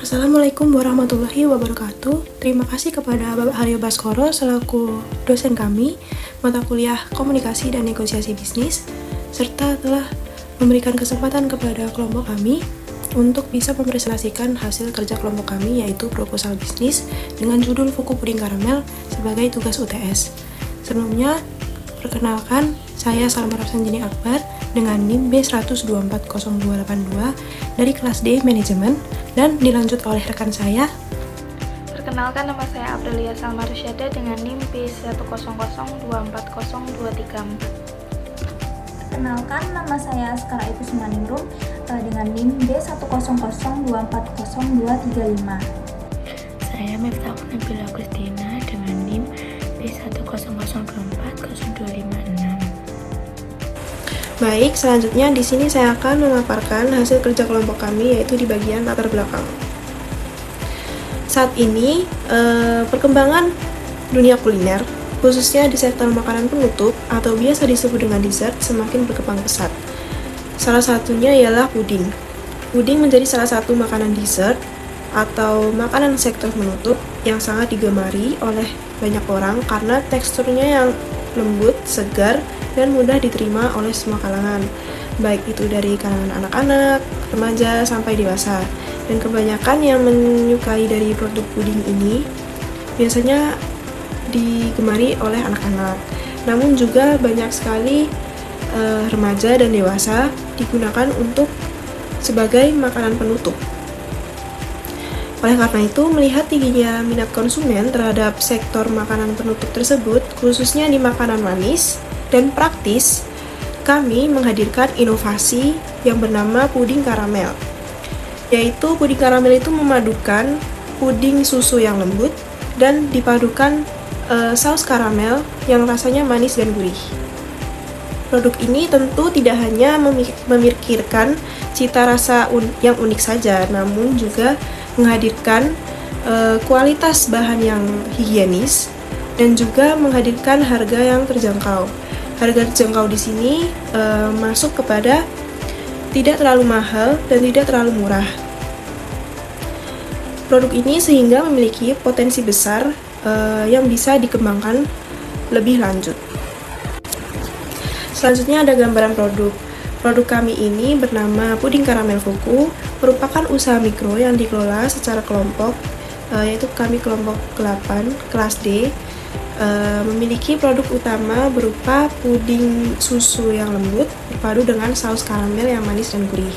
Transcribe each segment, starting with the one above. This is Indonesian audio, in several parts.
Assalamualaikum warahmatullahi wabarakatuh. Terima kasih kepada Bapak Haryo Baskoro selaku dosen kami mata kuliah Komunikasi dan Negosiasi Bisnis, serta telah memberikan kesempatan kepada kelompok kami untuk bisa mempresentasikan hasil kerja kelompok kami, yaitu proposal bisnis dengan judul Fuku Puding Karamel sebagai tugas UTS. Sebelumnya, perkenalkan, saya Salma Rafsanjani Akbar dengan NIM B1240282 dari kelas D Manajemen, dan dilanjut oleh rekan saya. Perkenalkan, nama saya Aprilia Salma Rusyada dengan NIM B100240234. Perkenalkan, nama saya Askara Ibu Sumaningrum dengan NIM B100240235. Saya Miftah Nabila Agustina dengan NIM B100240256. Baik, selanjutnya di sini saya akan memaparkan hasil kerja kelompok kami, yaitu di bagian latar belakang. Saat ini, perkembangan dunia kuliner, khususnya di sektor makanan penutup atau biasa disebut dengan dessert, semakin berkembang pesat. Salah satunya ialah puding. Puding menjadi salah satu makanan dessert atau makanan sektor penutup yang sangat digemari oleh banyak orang karena teksturnya yang lembut, segar, dan mudah diterima oleh semua kalangan, baik itu dari kalangan anak-anak, remaja, sampai dewasa. Dan kebanyakan yang menyukai dari produk puding ini biasanya digemari oleh anak-anak. Namun juga banyak sekali remaja dan dewasa digunakan untuk sebagai makanan penutup. Oleh karena itu, melihat tingginya minat konsumen terhadap sektor makanan penutup tersebut, khususnya di makanan manis dan praktis, kami menghadirkan inovasi yang bernama puding karamel. Yaitu puding karamel itu memadukan puding susu yang lembut dan dipadukan saus karamel yang rasanya manis dan gurih. Produk ini tentu tidak hanya memikirkan cita rasa yang unik saja, namun juga menghadirkan kualitas bahan yang higienis dan juga menghadirkan harga yang terjangkau. Harga terjangkau di sini masuk kepada tidak terlalu mahal dan tidak terlalu murah. Produk ini sehingga memiliki potensi besar yang bisa dikembangkan lebih lanjut. Selanjutnya ada gambaran produk. Produk kami ini bernama Puding Karamel Fuku, merupakan usaha mikro yang dikelola secara kelompok, yaitu kami kelompok 8, kelas D, memiliki produk utama berupa puding susu yang lembut berpadu dengan saus karamel yang manis dan gurih.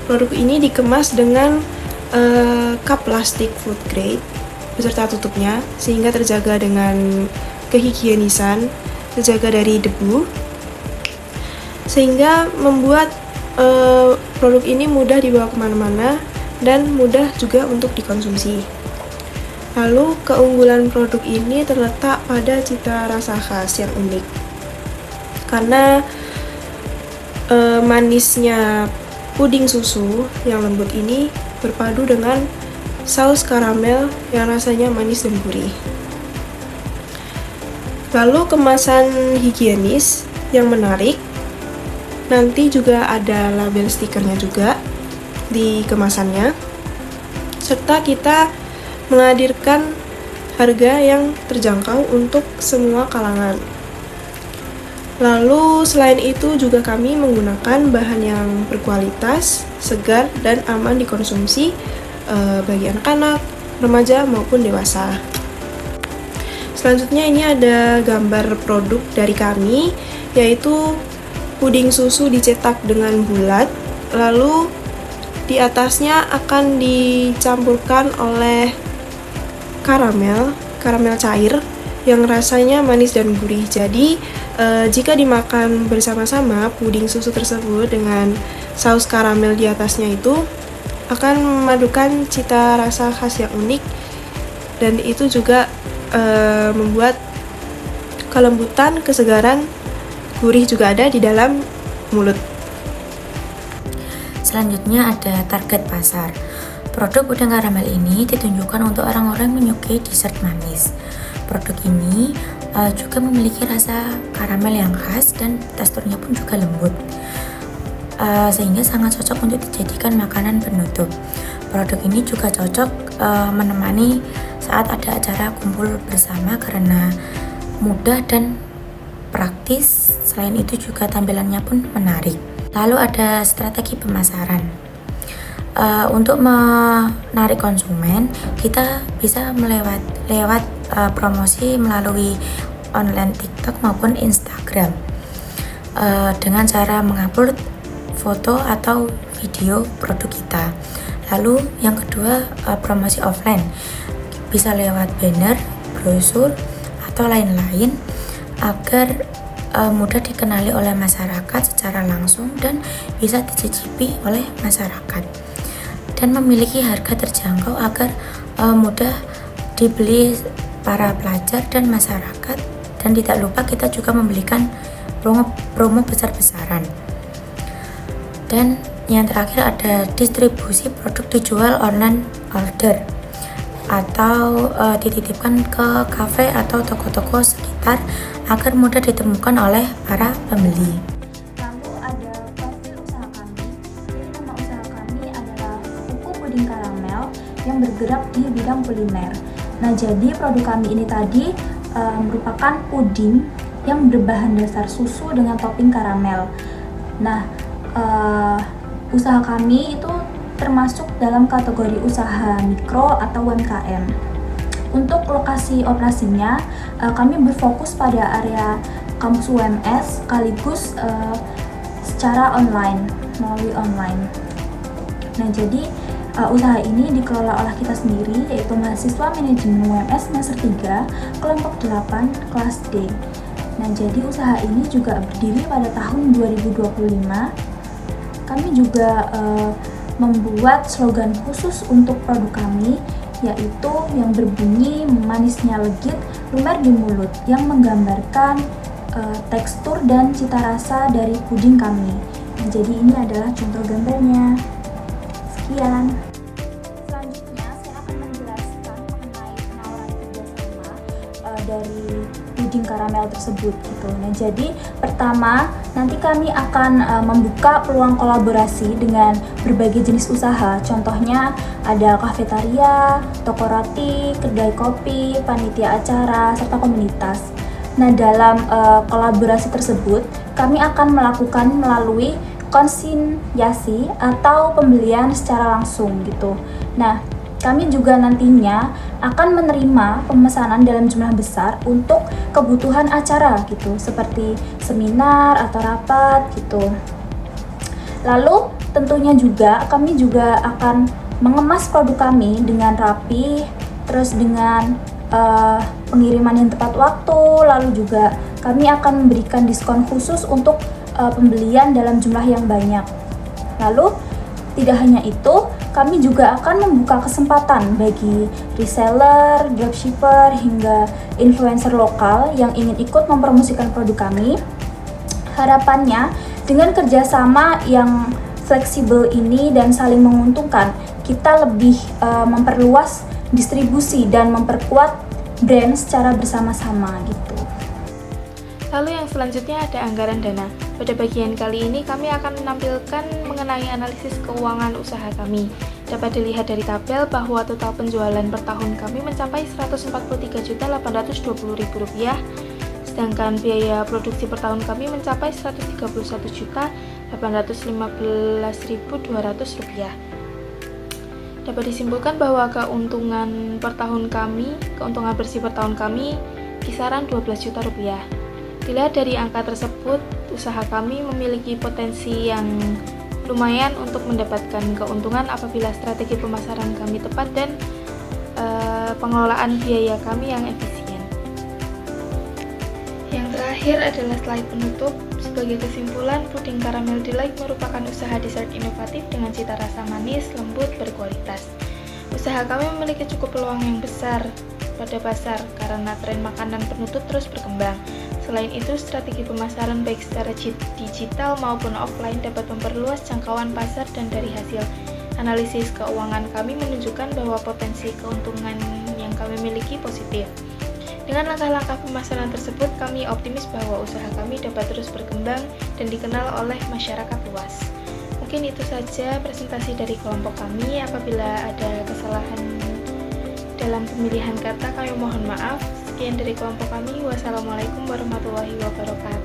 Produk ini dikemas dengan cup plastik food grade beserta tutupnya, sehingga terjaga dengan kehigienisan, terjaga dari debu, sehingga membuat produk ini mudah dibawa kemana-mana dan mudah juga untuk dikonsumsi. Lalu keunggulan produk ini terletak pada cita rasa khas yang unik. Karena manisnya puding susu yang lembut ini berpadu dengan saus karamel yang rasanya manis dan gurih. Lalu kemasan higienis yang menarik. Nanti juga ada label stikernya juga di kemasannya. Serta kita menghadirkan harga yang terjangkau untuk semua kalangan. Lalu selain itu juga kami menggunakan bahan yang berkualitas, segar, dan aman dikonsumsi bagi anak-anak, remaja maupun dewasa. Selanjutnya ini ada gambar produk dari kami, yaitu puding susu dicetak dengan bulat, lalu di atasnya akan dicampurkan oleh karamel cair yang rasanya manis dan gurih. Jadi jika dimakan bersama-sama puding susu tersebut dengan saus karamel di atasnya itu akan memadukan cita rasa khas yang unik, dan itu juga membuat kelembutan, kesegaran, gurih juga ada di dalam mulut. Selanjutnya ada target pasar. Produk puding karamel ini ditunjukkan untuk orang-orang yang menyukai dessert manis. Produk ini juga memiliki rasa karamel yang khas dan teksturnya pun juga lembut, sehingga sangat cocok untuk dijadikan makanan penutup. Produk ini juga cocok menemani saat ada acara kumpul bersama karena mudah dan praktis. Selain itu juga tampilannya pun menarik. Lalu ada strategi pemasaran. Untuk menarik konsumen, kita bisa lewat promosi melalui online TikTok maupun Instagram dengan cara mengupload foto atau video produk kita. Lalu yang kedua, promosi offline, bisa lewat banner, brosur atau lain-lain agar mudah dikenali oleh masyarakat secara langsung dan bisa dicicipi oleh masyarakat, dan memiliki harga terjangkau agar mudah dibeli para pelajar dan masyarakat. Dan tidak lupa kita juga memberikan promo besar-besaran. Dan yang terakhir ada distribusi produk dijual online order atau dititipkan ke kafe atau toko-toko sekitar agar mudah ditemukan oleh para pembeli. Lalu ada profil usaha kami. Jadi nama usaha kami adalah Kuku Puding Karamel yang bergerak di bidang kuliner. Nah, jadi produk kami ini tadi merupakan puding yang berbahan dasar susu dengan topping karamel. Nah, usaha kami itu termasuk dalam kategori usaha mikro atau UMKM. Untuk lokasi operasinya, kami berfokus pada area kampus UMS sekaligus secara online, melalui online. Nah, jadi usaha ini dikelola oleh kita sendiri, yaitu mahasiswa manajemen UMS semester 3, kelompok 8, kelas D. Nah, jadi usaha ini juga berdiri pada tahun 2025. Kami juga membuat slogan khusus untuk produk kami, yaitu yang berbunyi manisnya legit, lumer di mulut, yang menggambarkan tekstur dan cita rasa dari puding kami. Nah, jadi ini adalah contoh gambarnya. Sekian. Selanjutnya saya akan menjelaskan mengenai penawaran kerjasama dari puding karamel tersebut gitu. Nah, jadi pertama nanti kami akan membuka peluang kolaborasi dengan berbagai jenis usaha. Contohnya ada kafetaria, toko roti, kedai kopi, panitia acara, serta komunitas. Nah, dalam kolaborasi tersebut kami akan melakukan melalui konsinyasi atau pembelian secara langsung gitu. Nah, kami juga nantinya akan menerima pemesanan dalam jumlah besar untuk kebutuhan acara gitu, seperti seminar atau rapat gitu. Lalu tentunya juga kami juga akan mengemas produk kami dengan rapi, terus dengan pengiriman yang tepat waktu. Lalu juga kami akan memberikan diskon khusus untuk pembelian dalam jumlah yang banyak. Lalu tidak hanya itu, kami juga akan membuka kesempatan bagi reseller, dropshipper, hingga influencer lokal yang ingin ikut mempromosikan produk kami. Harapannya dengan kerjasama yang fleksibel ini dan saling menguntungkan, kita lebih memperluas distribusi dan memperkuat brand secara bersama-sama gitu. Lalu yang selanjutnya ada anggaran dana. Pada bagian kali ini kami akan menampilkan mengenai analisis keuangan usaha kami. Dapat dilihat dari tabel bahwa total penjualan per tahun kami mencapai Rp143.820.000, sedangkan biaya produksi per tahun kami mencapai Rp131.815.200. Dapat disimpulkan bahwa keuntungan bersih per tahun kami kisaran Rp12 juta. Dilihat dari angka tersebut, usaha kami memiliki potensi yang lumayan untuk mendapatkan keuntungan apabila strategi pemasaran kami tepat dan pengelolaan biaya kami yang efisien. Yang terakhir adalah slide penutup. Sebagai kesimpulan, puding karamel delight merupakan usaha dessert inovatif dengan cita rasa manis, lembut, berkualitas. Usaha kami memiliki cukup peluang yang besar pada pasar karena tren makanan penutup terus berkembang. Selain itu, strategi pemasaran baik secara digital maupun offline dapat memperluas jangkauan pasar, dan dari hasil analisis keuangan kami menunjukkan bahwa potensi keuntungan yang kami miliki positif. Dengan langkah-langkah pemasaran tersebut, kami optimis bahwa usaha kami dapat terus berkembang dan dikenal oleh masyarakat luas. Mungkin Mungkin itu saja presentasi dari kelompok kami. Apabila ada kesalahan dalam pemilihan kata, kami mohon maaf. Sekian dari kelompok kami. Wassalamualaikum warahmatullahi wabarakatuh.